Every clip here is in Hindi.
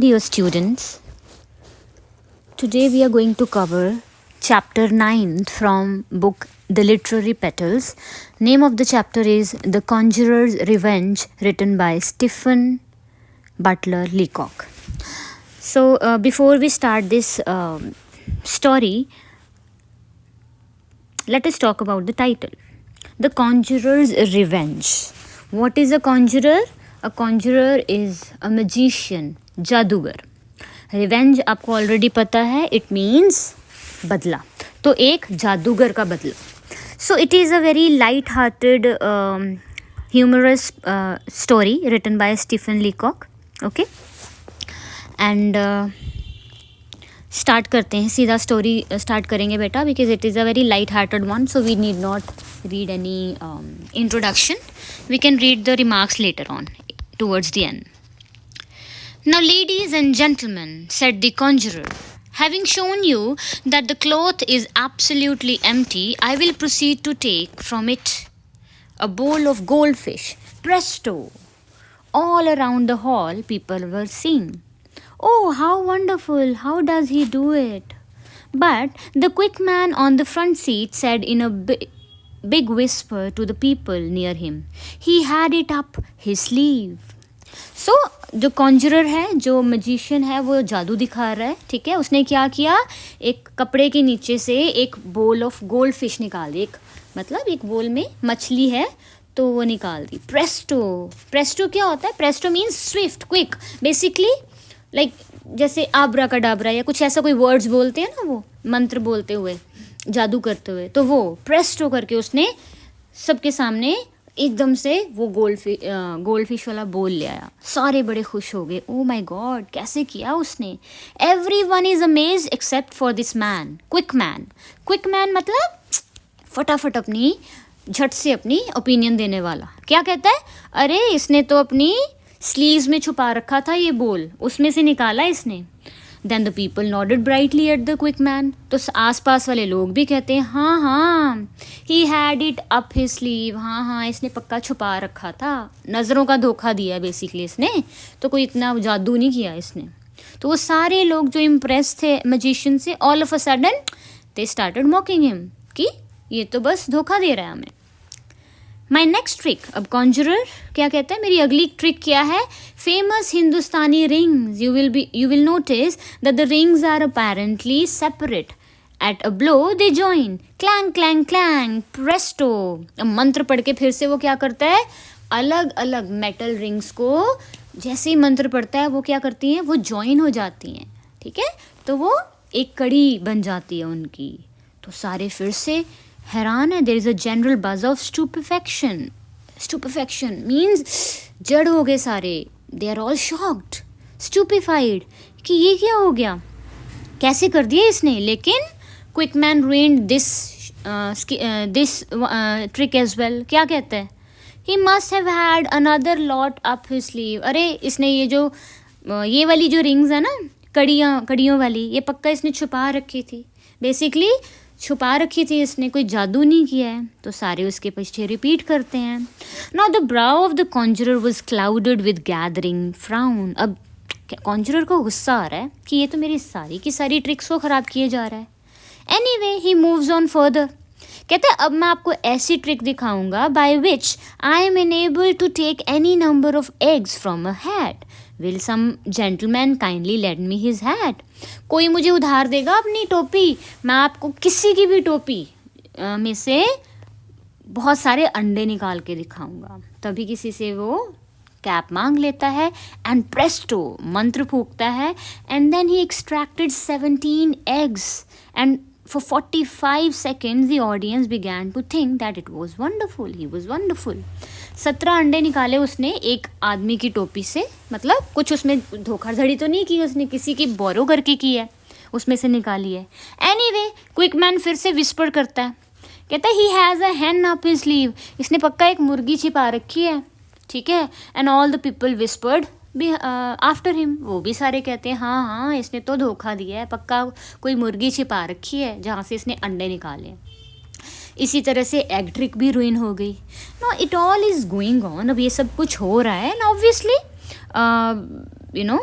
Dear students, today we are going to cover chapter 9 from book The Literary Petals. Name of the chapter is The Conjurer's Revenge, written by Stephen Butler Leacock. So before we start this story, let us talk about the title. The Conjurer's Revenge. What is a conjurer? A conjurer is a magician, जादूगर. रिवेंज आपको ऑलरेडी पता है, इट मीन्स बदला. तो एक जादूगर का बदला. So it is a very light hearted humorous story written by Stephen Leacock. Okay, and start करते हैं. सीधा स्टोरी स्टार्ट करेंगे बेटा, because it is a very light hearted one, so we need not read any introduction. We can read the remarks later on towards the end. Now, ladies and gentlemen, said the conjurer, having shown you that the cloth is absolutely empty, I will proceed to take from it a bowl of goldfish. Presto! All around the hall, people were saying, "Oh, how wonderful! How does he do it?" But the quick man on the front seat said in a big whisper to the people near him, he had it up his sleeve. So जो कॉन्जरर है, जो मजिशियन है, वो जादू दिखा रहा है. ठीक है, उसने क्या किया, एक कपड़े के नीचे से एक बोल ऑफ गोल्ड फिश निकाल दी. एक मतलब एक बोल में मछली है तो वो निकाल दी. प्रेस्टो. प्रेस्टो क्या होता है? Presto means Swift, quick. Basically like जैसे आब्रा का डाबरा या कुछ ऐसा कोई वर्ड्स बोलते हैं ना, वो मंत्र बोलते हुए, जादू करते हुए, तो वो प्रेस्टो करके उसने सबके सामने एकदम से वो गोल्ड फिश वाला बोल ले आया. सारे बड़े खुश हो गए. ओ माय गॉड, कैसे किया उसने. Every one is amazed except for this man, quick man. Quick man मतलब फटाफट अपनी झट से अपनी ओपिनियन देने वाला. क्या कहता है, अरे इसने तो अपनी स्लीव्स में छुपा रखा था ये बोल, उसमें से निकाला इसने. Then the people nodded brightly at the quick man. तो आसपास वाले लोग भी कहते हैं, हाँ हाँ, he had it up his sleeve. हाँ हाँ, इसने पक्का छुपा रखा था, नज़रों का धोखा दिया बेसिकली इसने, तो कोई इतना जादू नहीं किया इसने. तो वो सारे लोग जो इम्प्रेस थे मैजिशियन से, all of a sudden they started मॉकिंग him कि ये तो बस धोखा दे रहा है हमें. My next trick. अब कॉन्जरर क्या कहता है, मेरी अगली ट्रिक क्या है. Famous Hindustani rings. You will notice that the rings are apparently separate. At a blow they join. Clang clang clang, presto. अब मंत्र पढ़ के फिर से वो क्या करता है, अलग अलग मेटल रिंग्स को जैसे ही मंत्र पढ़ता है वो क्या करती हैं, वो जॉइन हो जाती हैं. ठीक है, तो वो एक कड़ी बन जाती है उनकी. तो सारे फिर से हैरान है. There is a general buzz of stupefaction. Stupefaction means जड़ हो गए सारे. They are all shocked, stupefied कि ये क्या हो गया, कैसे कर दिया इसने. लेकिन quick man ruined this trick as well. क्या कहता है, he must have had another lot up his sleeve. अरे इसने ये जो ये वाली जो रिंग्स है ना, कड़ियों वाली, ये पक्का इसने छुपा रखी थी. बेसिकली छुपा रखी थी इसने, कोई जादू नहीं किया है. तो सारे उसके पीछे रिपीट करते हैं. Now the brow of the conjurer was clouded with gathering frown. अब कॉन्जरर को गुस्सा आ रहा है कि ये तो मेरी सारी की सारी ट्रिक्स को ख़राब किए जा रहा है. Anyway he moves on further. कहते हैं अब मैं आपको ऐसी ट्रिक दिखाऊंगा by which I am enable to take any number of eggs from a hat. Will some gentleman kindly let me his hat. कोई मुझे उधार देगा अपनी टोपी, मैं आपको किसी की भी टोपी में से बहुत सारे अंडे निकाल के दिखाऊंगा. तभी किसी से वो कैप मांग लेता है एंड प्रेस्टो मंत्र फूकता है. And then he extracted 17 eggs and for 45 seconds the audience began to think that it was wonderful. He was wonderful. 17 अंडे निकाले उसने एक आदमी की टोपी से. मतलब कुछ उसमें धोखाधड़ी तो नहीं की उसने, किसी की बोरो करके की है, उसमें से निकाली है. एनीवे क्विक मैन फिर से विस्पर करता है. कहता है he has a hen up his sleeve. इसने पक्का एक मुर्गी छिपा रखी है. ठीक है, and all the people whispered after him. वो भी सारे कहते हैं हाँ हाँ, इसने तो धोखा दिया है, पक्का कोई मुर्गी छिपा रखी है जहाँ से इसने अंडे निकाले. इसी तरह से एग ट्रिक भी रुइन हो गई. No it all is going on. अब ये सब कुछ हो रहा है and obviously you know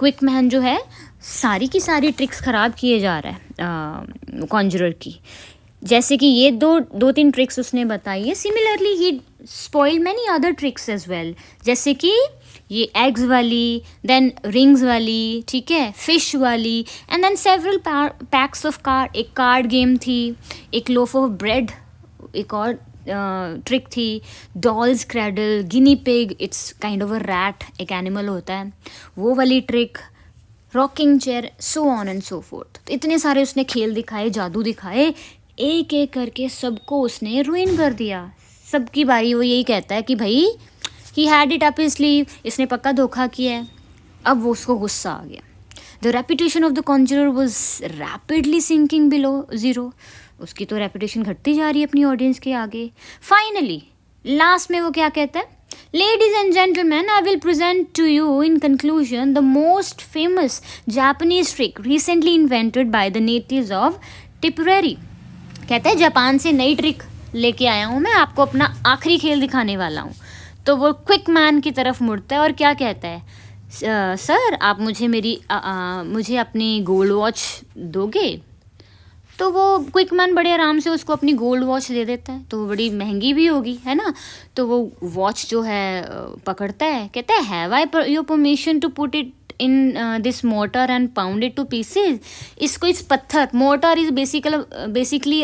quick man जो है सारी की सारी ट्रिक्स ख़राब किए जा रहा है कॉन्जरर की। जैसे कि ये दो तीन ट्रिक्स उसने बताई है, सिमिलरली ही spoil many other tricks as well, जैसे कि ये एग्स वाली, देन रिंग्स वाली, ठीक है, फिश वाली, and then several packs of card, एक कार्ड गेम थी, एक लोफ ऑफ ब्रेड, एक और ट्रिक थी, dolls cradle, guinea pig, it's kind of a rat, एक एनिमल होता है, वो वाली trick, rocking chair, so on and so forth. तो इतने सारे उसने खेल दिखाए, जादू दिखाए, एक एक करके सबको उसने रुइन कर दिया। सबकी बारी वो यही कहता है कि भाई he had it up his sleeve, इसने पक्का धोखा किया है। अब वो उसको गुस्सा आ गया। The reputation of the conjurer was rapidly sinking below zero. उसकी तो रेपुटेशन घटती जा रही है अपनी ऑडियंस के आगे। फाइनली लास्ट में वो क्या कहता है, Ladies and gentlemen, I will present to you in conclusion the most famous Japanese trick recently invented by the natives of Tipperary. कहते हैं जापान से नई ट्रिक लेके आया हूँ मैं, आपको अपना आखिरी खेल दिखाने वाला हूँ। तो वो क्विक मैन की तरफ मुड़ता है और क्या कहता है, सर आप मुझे अपनी गोल्ड वॉच दोगे? तो वो क्विक मैन बड़े आराम से उसको अपनी गोल्ड वॉच दे देता है। तो वो बड़ी महंगी भी होगी, है ना। तो वो वॉच जो है पकड़ता है, कहता है have I your permission to put it in this mortar and pound it to pieces. इसको इस पत्थर, मोटर इज बेसिकली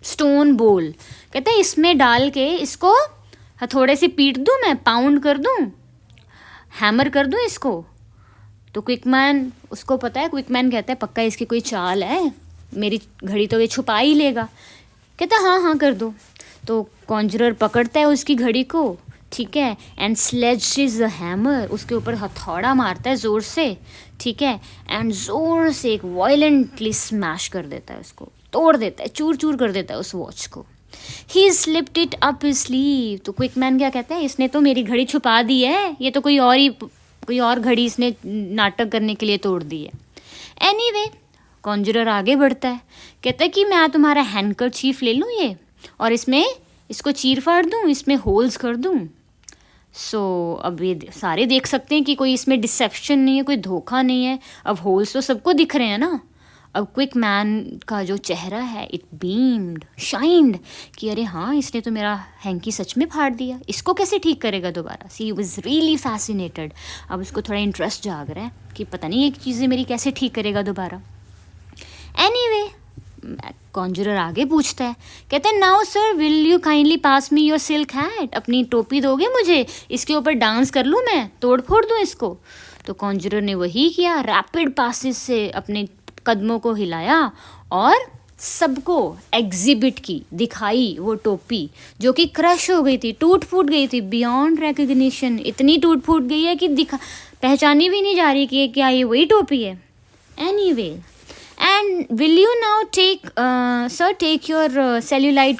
स्टोन बोल, कहते हैं इसमें डाल के इसको हथौड़े से पीट दूँ मैं, पाउंड कर दूँ, हैमर कर दूँ इसको। तो क्विक मैन, उसको पता है, क्विक मैन कहता है पक्का इसकी कोई चाल है, मेरी घड़ी तो ये छुपा ही लेगा। कहता है हाँ कर दो। तो कॉन्जरर पकड़ता है उसकी घड़ी को, ठीक है, एंड स्लेजेस द हैमर, उसके ऊपर हथौड़ा मारता है ज़ोर से, ठीक है, एंड ज़ोर से एक वायलेंटली स्मैश कर देता है, उसको तोड़ देता है, चूर चूर कर देता है उस वॉच को। ही slipped it up his sleeve. तो क्विक मैन क्या कहता है, इसने तो मेरी घड़ी छुपा दी है, ये तो कोई और घड़ी इसने नाटक करने के लिए तोड़ दी है। एनीवे कॉन्जरर आगे बढ़ता है, कहता है कि मैं तुम्हारा हैंडकरचीफ ले लूँ ये, और इसको चीर फाड़ दूँ, इसमें होल्स कर दूँ। सो अब ये सारे देख सकते हैं कि कोई इसमें डिसेप्शन नहीं है, कोई धोखा नहीं है। अब होल्स तो सबको दिख रहे हैं ना। अब क्विक मैन का जो चेहरा है, इट बीम्ड, शाइंड, कि अरे हाँ इसने तो मेरा हैंकी सच में फाड़ दिया, इसको कैसे ठीक करेगा दोबारा। सी वॉज रियली फैसिनेटेड। अब उसको थोड़ा इंटरेस्ट जाग रहा है कि पता नहीं ये चीज़ें मेरी कैसे ठीक करेगा दोबारा। एनीवे कॉन्जरर आगे पूछता है, कहते हैं now sir will you kindly pass me your silk hat, अपनी टोपी दोगे मुझे, इसके ऊपर डांस कर लूँ मैं, तोड़ फोड़ दूँ इसको। तो कॉन्जरर ने वही किया, रैपिड पासेस से अपने कदमों को हिलाया और सबको एग्जिबिट की, दिखाई वो टोपी, जो कि क्रश हो गई थी, टूट फूट गई थी, बियॉन्ड रिकग्निशन, इतनी टूट फूट गई है कि पहचानी भी नहीं जा रही कि क्या ये वही टोपी है। Anyway, and will you now take your cellulite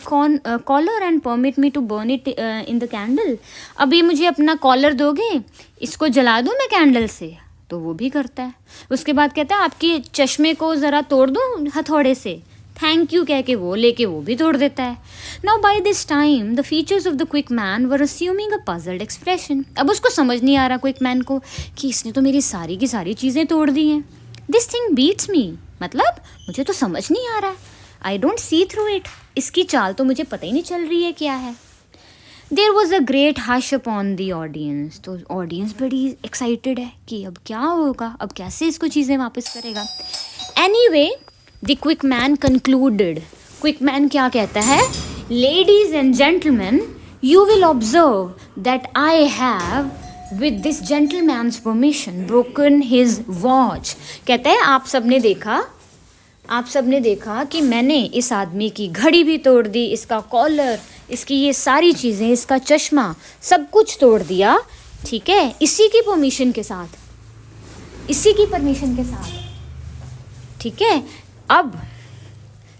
collar and permit me to burn it in the candle? अभी मुझे अपना कॉलर दोगे, इसको जला दूँ मैं कैंडल से? तो वो भी करता है। उसके बाद कहता है आपके चश्मे को ज़रा तोड़ दूँ हथौड़े से, थैंक यू कह के वो लेके वो भी तोड़ देता है। Now by this time the features of the quick man were assuming a puzzled expression. अब उसको समझ नहीं आ रहा क्विक मैन को कि इसने तो मेरी सारी की सारी चीज़ें तोड़ दी हैं। दिस थिंग बीट्स मी, मतलब मुझे तो समझ नहीं आ रहा है, I don't see through it, इसकी चाल तो मुझे पता ही नहीं चल रही है क्या है। There was a great hush upon the audience. तो ऑडियंस बड़ी एक्साइटेड है कि अब क्या होगा, अब कैसे इसको चीज़ें वापस करेगा। Anyway the quick man concluded. Quick man क्या कहता है, ladies and gentleman you will observe that I have with this gentleman's permission broken his watch। कहता है आप सबने देखा कि मैंने इस आदमी की घड़ी भी तोड़ दी, इसका कॉलर, इसकी ये सारी चीज़ें, इसका चश्मा, सब कुछ तोड़ दिया, ठीक है, इसी की परमिशन के साथ, ठीक है। अब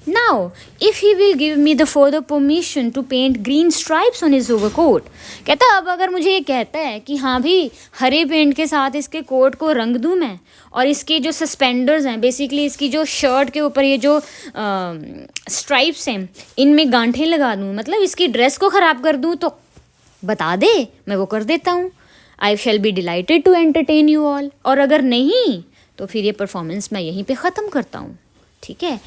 now if he will give me the further permission to paint green stripes on his overcoat, कहता अब अगर मुझे ये कहता है कि हाँ भी हरे पेंट के साथ इसके कोट को रंग दूँ मैं, और इसके जो सस्पेंडर्स हैं, बेसिकली इसकी जो शर्ट के ऊपर ये जो स्ट्राइप्स हैं, इनमें गांठें लगा दूँ, मतलब इसकी ड्रेस को ख़राब कर दूँ, तो बता दे, मैं वो कर देता हूँ। I shall be delighted to entertain you all, और अगर नहीं तो फिर ये परफॉर्मेंस मैं यहीं पे ख़त्म करता हूँ, ठीक है.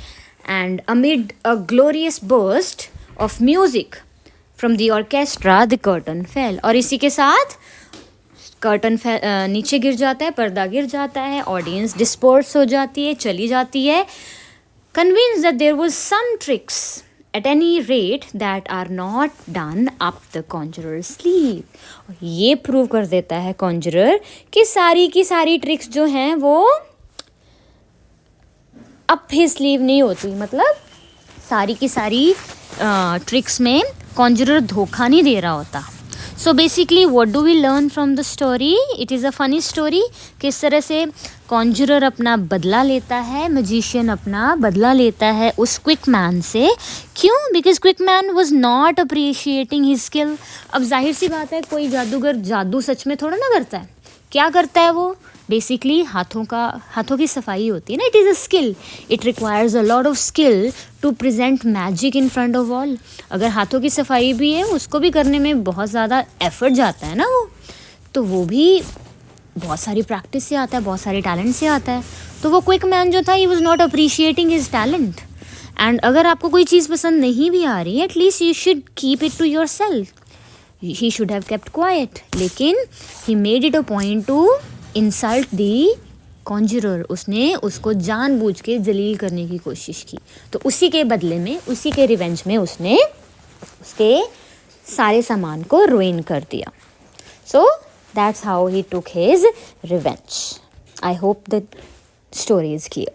And amid a glorious burst of music from the orchestra the curtain fail. और इसी के साथ कर्टन नीचे गिर जाता है, पर्दा गिर जाता है, ऑडियंस डिस्पर्स हो जाती है, चली जाती है. Convince that there was some tricks at any rate that are not done up the conjurer's sleeve. ये प्रूव कर देता है कॉन्जरर कि सारी की सारी ट्रिक्स जो हैं वो अप ही स्लीव नहीं होती, मतलब सारी की सारी ट्रिक्स में कॉन्जरर धोखा नहीं दे रहा होता. So basically what do we learn from the story? It is a funny story. किस तरह से कॉन्जरर अपना बदला लेता है, मजिशियन अपना बदला लेता है उस क्विक मैन से. क्यों? Because quick man was not appreciating his skill. अब जाहिर सी बात है, कोई जादूगर जादू सच में थोड़ा ना करता है. क्या करता है वो? बेसिकली हाथों की सफाई होती है ना. It is a skill. It requires a lot of skill to present magic in front of all. अगर हाथों की सफाई भी है, उसको भी करने में बहुत ज़्यादा एफर्ट जाता है ना वो, तो वो भी बहुत सारी प्रैक्टिस से आता है, बहुत सारे टैलेंट से आता है. तो वो क्विक मैन जो था, he was not appreciating his talent. And अगर आपको कोई चीज़ पसंद नहीं भी आ रही है, at least you should keep it to yourself. He should have kept quiet. लेकिन he made it a point to insult the conjurer. उसने उसको जानबूझ के जलील करने की कोशिश की. तो उसी के बदले में, उसी के रिवेंज में उसने उसके सारे सामान को रुइन कर दिया. सो that's how he took his revenge. I hope the story is clear.